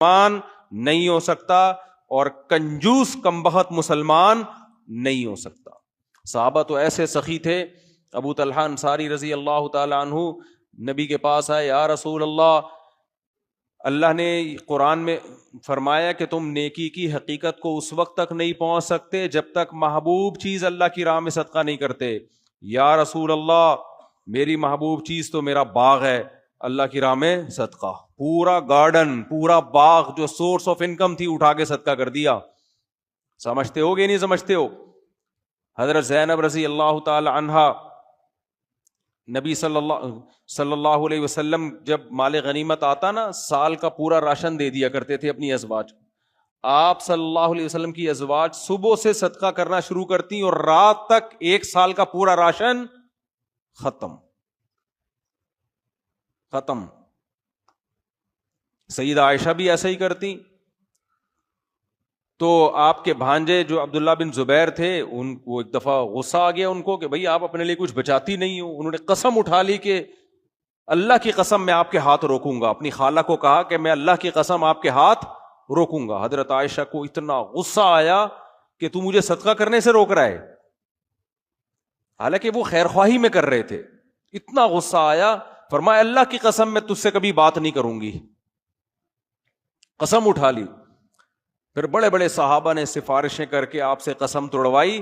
مسلمان نہیں ہو سکتا اور کنجوس کمبخت مسلمان نہیں ہو سکتا. صحابہ تو ایسے سخی تھے. ابو طلحہ انصاری رضی اللہ تعالی عنہ نبی کے پاس آئے, یا رسول اللہ نے قرآن میں فرمایا کہ تم نیکی کی حقیقت کو اس وقت تک نہیں پہنچ سکتے جب تک محبوب چیز اللہ کی راہ میں صدقہ نہیں کرتے. یا رسول اللہ, میری محبوب چیز تو میرا باغ ہے, اللہ کی راہ میں صدقہ. پورا گارڈن, پورا باغ جو سورس آف انکم تھی اٹھا کے صدقہ کر دیا. سمجھتے ہو گے نہیں سمجھتے ہو؟ حضرت زینب رضی اللہ تعالی عنہا, نبی صلی اللہ علیہ وسلم جب مال غنیمت آتا نا, سال کا پورا راشن دے دیا کرتے تھے اپنی ازواج. آپ صلی اللہ علیہ وسلم کی ازواج صبح سے صدقہ کرنا شروع کرتی اور رات تک 1 سال کا پورا راشن ختم. سیدہ عائشہ بھی ایسا ہی کرتی. تو آپ کے بھانجے جو عبداللہ بن زبیر تھے, ان کو ایک دفعہ غصہ آ گیا ان کو کہ بھئی آپ اپنے لیے کچھ بچاتی نہیں ہو. انہوں نے قسم اٹھا لی کہ اللہ کی قسم میں آپ کے ہاتھ روکوں گا. اپنی خالہ کو کہا کہ میں اللہ کی قسم آپ کے ہاتھ روکوں گا. حضرت عائشہ کو اتنا غصہ آیا کہ تو مجھے صدقہ کرنے سے روک رہا ہے, حالانکہ وہ خیر خواہی میں کر رہے تھے. اتنا غصہ آیا, فرمایا اللہ کی قسم میں تجھ سے کبھی بات نہیں کروں گی. قسم اٹھا لی. پھر بڑے بڑے صحابہ نے سفارشیں کر کے آپ سے قسم توڑوائی,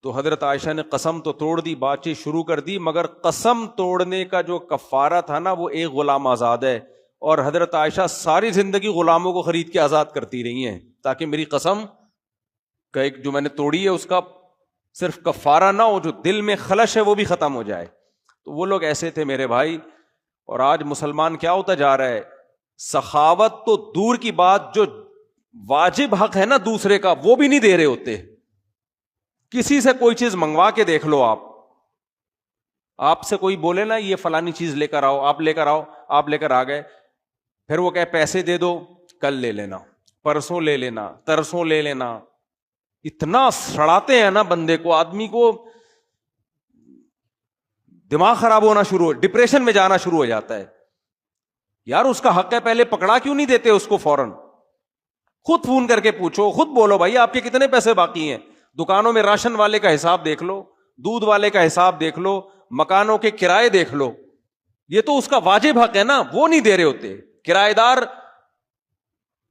تو حضرت عائشہ نے قسم تو توڑ دی, بات چیت شروع کر دی, مگر قسم توڑنے کا جو کفارہ تھا نا وہ ایک غلام آزاد ہے. اور حضرت عائشہ ساری زندگی غلاموں کو خرید کے آزاد کرتی رہی ہیں تاکہ میری قسم کا ایک جو میں نے توڑی ہے اس کا صرف کفارہ نہ ہو, جو دل میں خلش ہے وہ بھی ختم ہو جائے. تو وہ لوگ ایسے تھے میرے بھائی. اور آج مسلمان کیا ہوتا جا رہا ہے, سخاوت تو دور کی بات, جو واجب حق ہے نا دوسرے کا وہ بھی نہیں دے رہے ہوتے. کسی سے کوئی چیز منگوا کے دیکھ لو, آپ سے کوئی بولے نا یہ فلانی چیز لے کر آؤ, آپ لے کر آؤ, آپ لے کر آ گئے, پھر وہ کہے پیسے دے دو, کل لے لینا, پرسوں لے لینا, ترسوں لے لینا. اتنا سڑاتے ہیں نا بندے کو, آدمی کو دماغ خراب ہونا شروع, ڈپریشن میں جانا شروع ہو جاتا ہے. یار اس کا حق ہے, پہلے پکڑا کیوں نہیں دیتے اس کو فوراً؟ خود فون کر کے پوچھو, خود بولو بھائی آپ کے کتنے پیسے باقی ہیں. دکانوں میں راشن والے کا حساب دیکھ لو, دودھ والے کا حساب دیکھ لو, مکانوں کے کرائے دیکھ لو. یہ تو اس کا واجب حق ہے نا, وہ نہیں دے رہے ہوتے. کرایہ دار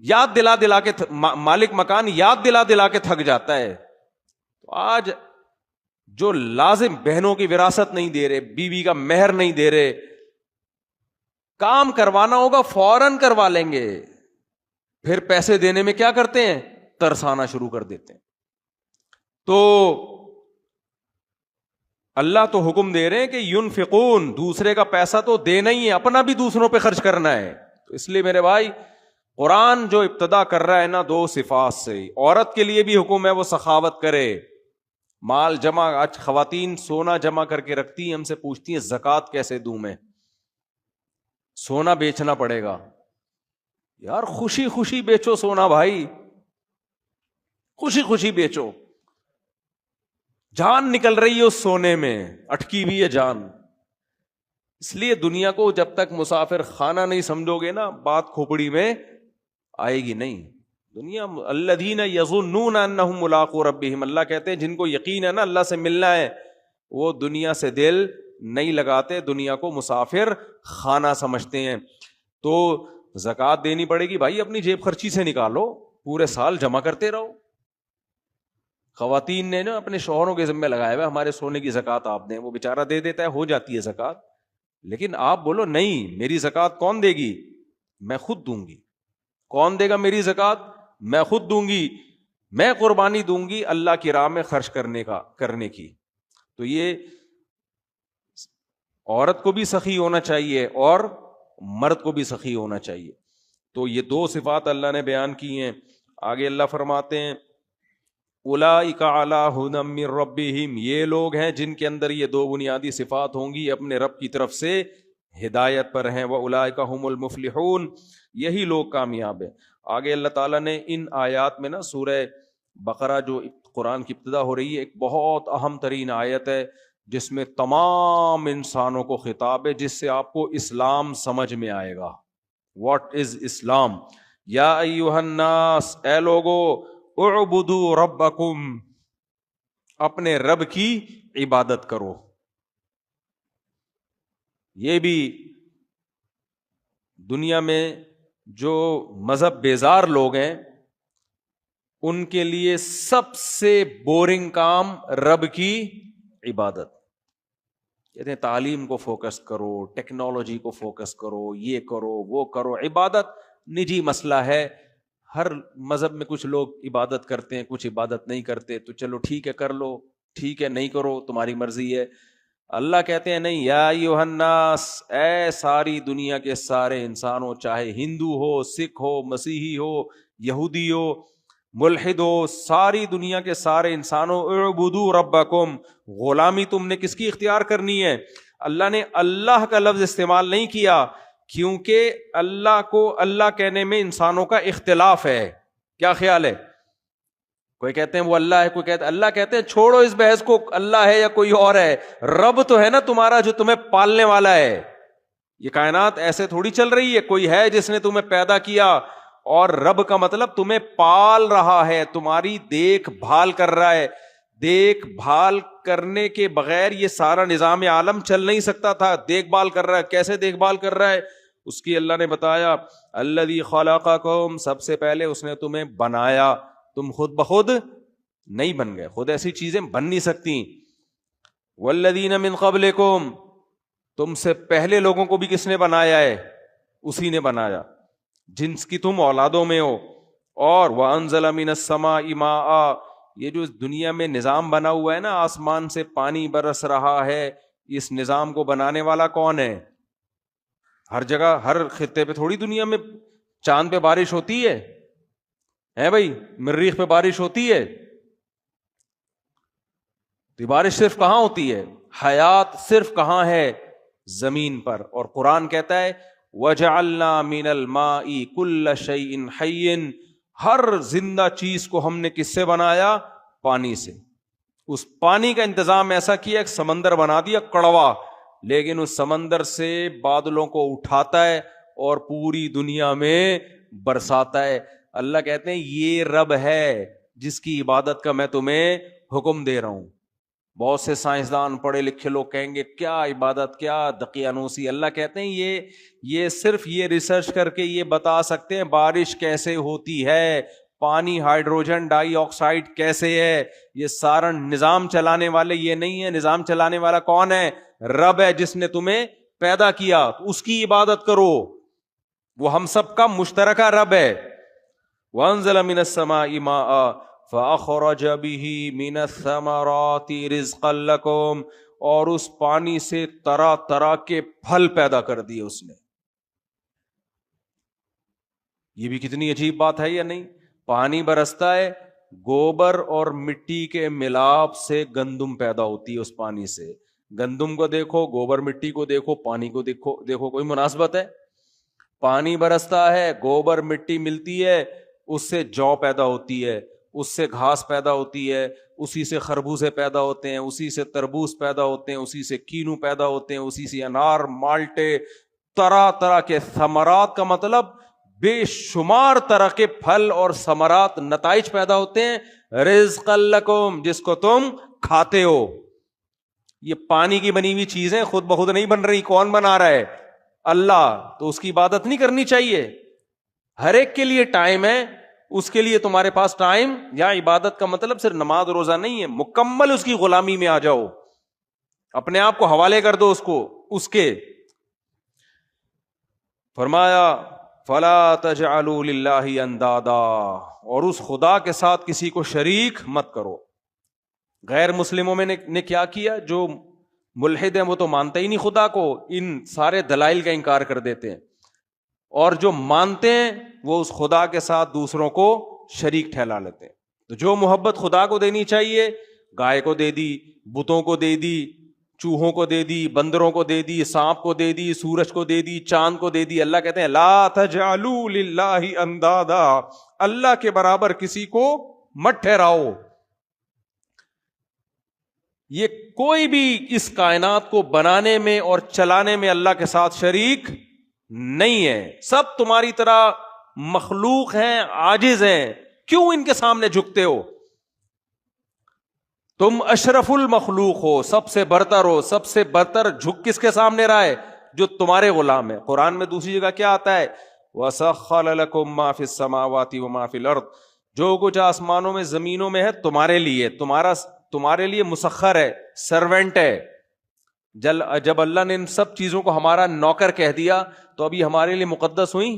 یاد دلا دلا کے, مالک مکان یاد دلا دلا کے تھک جاتا ہے. تو آج جو لازم بہنوں کی وراثت نہیں دے رہے, بیوی کا مہر نہیں دے رہے, کام کروانا ہوگا فوراً کروا لیں گے, پھر پیسے دینے میں کیا کرتے ہیں, ترسانا شروع کر دیتے ہیں. تو اللہ تو حکم دے رہے ہیں کہ ينفقون, دوسرے کا پیسہ تو دینا ہی ہے, اپنا بھی دوسروں پہ خرچ کرنا ہے. تو اس لیے میرے بھائی قرآن جو ابتدا کر رہا ہے نا 2 صفات سے, عورت کے لیے بھی حکم ہے وہ سخاوت کرے, مال جمع. آج خواتین سونا جمع کر کے رکھتی ہیں, ہم سے پوچھتی ہیں زکوٰۃ کیسے دوں میں, سونا بیچنا پڑے گا. یار خوشی خوشی بیچو سونا بھائی, خوشی خوشی بیچو. جان نکل رہی ہے اس سونے میں, اٹکی بھی ہے جان. اس لیے دنیا کو جب تک مسافر خانہ نہیں سمجھو گے نا, بات کھوپڑی میں آئے گی نہیں. دنیا الذین یظنون انہم ملاقو ربہم, اللہ کہتے ہیں جن کو یقین ہے نا اللہ سے ملنا ہے, وہ دنیا سے دل نہیں لگاتے, دنیا کو مسافر خانہ سمجھتے ہیں. تو زکوٰۃ دینی پڑے گی بھائی, اپنی جیب خرچی سے نکالو, پورے سال جمع کرتے رہو. خواتین نے نا اپنے شوہروں کے ذمہ لگایا ہوا ہمارے سونے کی زکوٰۃ آپ دیں, وہ بیچارہ دے دیتا ہے, ہو جاتی ہے زکوٰۃ. لیکن آپ بولو نہیں, میری زکوٰۃ کون دے گی, میں خود دوں گی. کون دے گا میری زکوٰۃ, میں خود دوں گی, میں قربانی دوں گی اللہ کی راہ میں خرچ کرنے کی. تو یہ عورت کو بھی سخی ہونا چاہیے اور مرد کو بھی سخی ہونا چاہیے. تو یہ 2 صفات اللہ نے بیان کی ہیں. آگے اللہ فرماتے ہیں اولئک علی ھدی من ربہم, یہ لوگ ہیں جن کے اندر یہ 2 بنیادی صفات ہوں گی, اپنے رب کی طرف سے ہدایت پر ہیں. واولئک ھم المفلحون, یہی لوگ کامیاب ہیں. آگے اللہ تعالیٰ نے ان آیات میں نا سورہ بقرہ جو قرآن کی ابتدا ہو رہی ہے, ایک بہت اہم ترین آیت ہے جس میں تمام انسانوں کو خطاب ہے, جس سے آپ کو اسلام سمجھ میں آئے گا. واٹ از اسلام, یا ایھا الناس، اے لوگو، اعبدوا ربکم، اپنے رب کی عبادت کرو. یہ بھی دنیا میں جو مذہب بیزار لوگ ہیں ان کے لیے سب سے بورنگ کام رب کی عبادت. کہتے ہیں تعلیم کو فوکس کرو، ٹیکنالوجی کو فوکس کرو، یہ کرو وہ کرو. عبادت نجی مسئلہ ہے. ہر مذہب میں کچھ لوگ عبادت کرتے ہیں، کچھ عبادت نہیں کرتے، تو چلو ٹھیک ہے کر لو، ٹھیک ہے نہیں کرو، تمہاری مرضی ہے. اللہ کہتے ہیں نہیں، یا ایھا الناس، اے ساری دنیا کے سارے انسانوں، چاہے ہندو ہو، سکھ ہو، مسیحی ہو، یہودی ہو، ملحد ہو، ساری دنیا کے سارے انسانوں، اعبدوا ربکم، غلامی تم نے کس کی اختیار کرنی ہے؟ اللہ نے اللہ کا لفظ استعمال نہیں کیا کیونکہ اللہ کو اللہ کہنے میں انسانوں کا اختلاف ہے. کیا خیال ہے؟ کوئی کہتے ہیں وہ اللہ ہے، کوئی کہتے ہیں اللہ. کہتے ہیں چھوڑو اس بحث کو، اللہ ہے یا کوئی اور ہے. رب تو ہے نا تمہارا جو تمہیں پالنے والا ہے. یہ کائنات ایسے تھوڑی چل رہی ہے، کوئی ہے جس نے تمہیں پیدا کیا، اور رب کا مطلب تمہیں پال رہا ہے، تمہاری دیکھ بھال کر رہا ہے. دیکھ بھال کرنے کے بغیر یہ سارا نظام عالم چل نہیں سکتا تھا. دیکھ بھال کر رہا ہے. کیسے دیکھ بھال کر رہا ہے؟ اس کی اللہ نے بتایا، الذی خلقکم، سب سے پہلے اس نے تمہیں بنایا. تم خود بخود نہیں بن گئے، خود ایسی چیزیں بن نہیں سکتی. والذین من قبلکم، تم سے پہلے لوگوں کو بھی کس نے بنایا ہے؟ اسی نے بنایا جنس کی تم اولادوں میں ہو. اور وانزل من السماء ماء، یہ جو دنیا میں نظام بنا ہوا ہے نا، آسمان سے پانی برس رہا ہے، اس نظام کو بنانے والا کون ہے؟ ہر جگہ ہر خطے پہ تھوڑی دنیا میں چاند پہ بارش ہوتی ہے بھائی، مریخ پہ بارش ہوتی ہے. تو بارش صرف کہاں ہوتی ہے؟ حیات صرف کہاں ہے؟ زمین پر. اور قرآن کہتا ہے وَجَعَلْنَا مِنَ الْمَاءِ كُلَّ شَيْءٍ حَيٍّ، ہر زندہ چیز کو ہم نے کس سے بنایا؟ پانی سے. اس پانی کا انتظام ایسا کیا، ایک سمندر بنا دیا کڑوا، لیکن اس سمندر سے بادلوں کو اٹھاتا ہے اور پوری دنیا میں برساتا ہے. اللہ کہتے ہیں یہ رب ہے جس کی عبادت کا میں تمہیں حکم دے رہا ہوں. بہت سے سائنسدان پڑھے لکھے لوگ کہیں گے کیا عبادت، کیا دقیانوسی. اللہ کہتے ہیں یہ صرف یہ ریسرچ کر کے یہ بتا سکتے ہیں بارش کیسے ہوتی ہے، پانی ہائیڈروجن ڈائی آکسائڈ کیسے ہے. یہ سارا نظام چلانے والے یہ نہیں ہے. نظام چلانے والا کون ہے؟ رب ہے جس نے تمہیں پیدا کیا. اس کی عبادت کرو، وہ ہم سب کا مشترکہ رب ہے. وَأَنزَلَ مِنَ السَّمَاءِ مَاءً فَأَخْرَجَ بِهِ مِنَ الثَّمَرَاتِ رِزْقًا لَكُمْ، اور اس پانی سے طرح طرح کے پھل پیدا کر دیے اس نے. یہ بھی کتنی عجیب بات ہے یا نہیں؟ پانی برستا ہے، گوبر اور مٹی کے ملاپ سے گندم پیدا ہوتی ہے. اس پانی سے گندم کو دیکھو، گوبر مٹی کو دیکھو، پانی کو دیکھو کوئی مناسبت ہے؟ پانی برستا ہے، گوبر مٹی ملتی ہے، اس سے جو پیدا ہوتی ہے، اس سے گھاس پیدا ہوتی ہے، اسی سے خربوزے پیدا ہوتے ہیں، اسی سے تربوز پیدا ہوتے ہیں، اسی سے کینو پیدا ہوتے ہیں، اسی سے انار، مالٹے، طرح طرح کے ثمرات کا مطلب بے شمار طرح کے پھل اور ثمرات، نتائج پیدا ہوتے ہیں. رزقا لکم، جس کو تم کھاتے ہو. یہ پانی کی بنی ہوئی چیزیں خود بخود نہیں بن رہی. کون بنا رہا ہے؟ اللہ. تو اس کی عبادت نہیں کرنی چاہیے؟ ہر ایک کے لیے ٹائم ہے، اس کے لیے تمہارے پاس ٹائم. یا عبادت کا مطلب صرف نماز روزہ نہیں ہے، مکمل اس کی غلامی میں آ جاؤ، اپنے آپ کو حوالے کر دو اس کے. فرمایا فلا تجعلوا للہ اندادا، اور اس خدا کے ساتھ کسی کو شریک مت کرو. غیر مسلموں میں نے کیا کیا؟ جو ملحد ہیں وہ تو مانتے ہی نہیں خدا کو، ان سارے دلائل کا انکار کر دیتے ہیں. اور جو مانتے ہیں وہ اس خدا کے ساتھ دوسروں کو شریک ٹھہرا لیتے ہیں. تو جو محبت خدا کو دینی چاہیے، گائے کو دے دی، بتوں کو دے دی، چوہوں کو دے دی، بندروں کو دے دی، سانپ کو دے دی، سورج کو دے دی، چاند کو دے دی. اللہ کہتے ہیں لا تجعلوا للہ اندادا، اللہ کے برابر کسی کو مت ٹھہراؤ. یہ کوئی بھی اس کائنات کو بنانے میں اور چلانے میں اللہ کے ساتھ شریک نہیں ہے. سب تمہاری طرح مخلوق ہیں, عاجز ہیں, کیوں ان کے سامنے جھکتے ہو؟ تم اشرف المخلوق ہو, سب سے برتر ہو, سب سے برتر جھک کس کے سامنے رہا ہے؟ جو تمہارے غلام ہے. قرآن میں دوسری جگہ کیا آتا ہے؟ وَسَخَّرَ لَكُم مَّا فِي السَّمَاوَاتِ وَمَا فِي الْأَرْضِ, جو کچھ آسمانوں میں زمینوں میں ہے تمہارے لیے, تمہارے لیے مسخر ہے, سرونٹ ہے. جب اللہ نے ان سب چیزوں کو ہمارا نوکر کہہ دیا تو ابھی ہمارے لیے مقدس ہوئی؟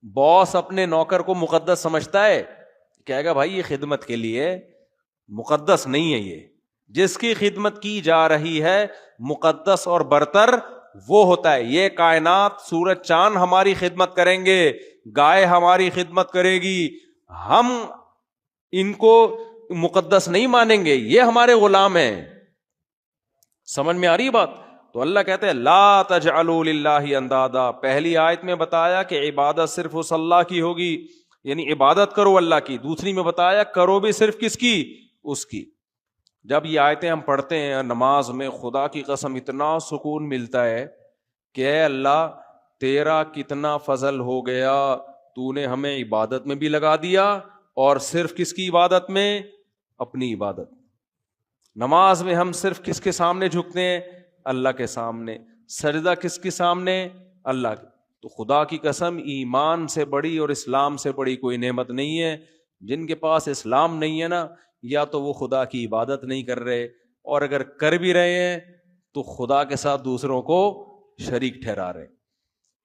باس اپنے نوکر کو مقدس سمجھتا ہے؟ کہے گا بھائی یہ خدمت کے لیے, مقدس نہیں ہے. یہ جس کی خدمت کی جا رہی ہے مقدس اور برتر وہ ہوتا ہے. یہ کائنات, سورج چاند ہماری خدمت کریں گے, گائے ہماری خدمت کرے گی, ہم ان کو مقدس نہیں مانیں گے, یہ ہمارے غلام ہیں. سمجھ میں آ رہی بات؟ تو اللہ کہتے ہیں لا تجعلوا للہ اندادا. پہلی آیت میں بتایا کہ عبادت صرف اس اللہ کی ہوگی, یعنی عبادت کرو اللہ کی. دوسری میں بتایا کرو بھی صرف کس کی؟ اس کی. جب یہ آیتیں ہم پڑھتے ہیں نماز میں, خدا کی قسم اتنا سکون ملتا ہے کہ اے اللہ تیرا کتنا فضل ہو گیا, تو نے ہمیں عبادت میں بھی لگا دیا, اور صرف کس کی عبادت میں؟ اپنی عبادت. نماز میں ہم صرف کس کے سامنے جھکتے ہیں؟ اللہ کے سامنے. سجدہ کس کے سامنے؟ اللہ کے. تو خدا کی قسم ایمان سے بڑی اور اسلام سے بڑی کوئی نعمت نہیں ہے. جن کے پاس اسلام نہیں ہے نا, یا تو وہ خدا کی عبادت نہیں کر رہے, اور اگر کر بھی رہے ہیں تو خدا کے ساتھ دوسروں کو شریک ٹھہرا رہے.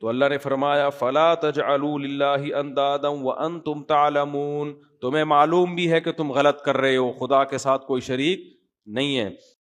تو اللہ نے فرمایا فلا تجعلوا للہ اندادا وانتم تعلمون, تمہیں معلوم بھی ہے کہ تم غلط کر رہے ہو, خدا کے ساتھ کوئی شریک نہیں ہے.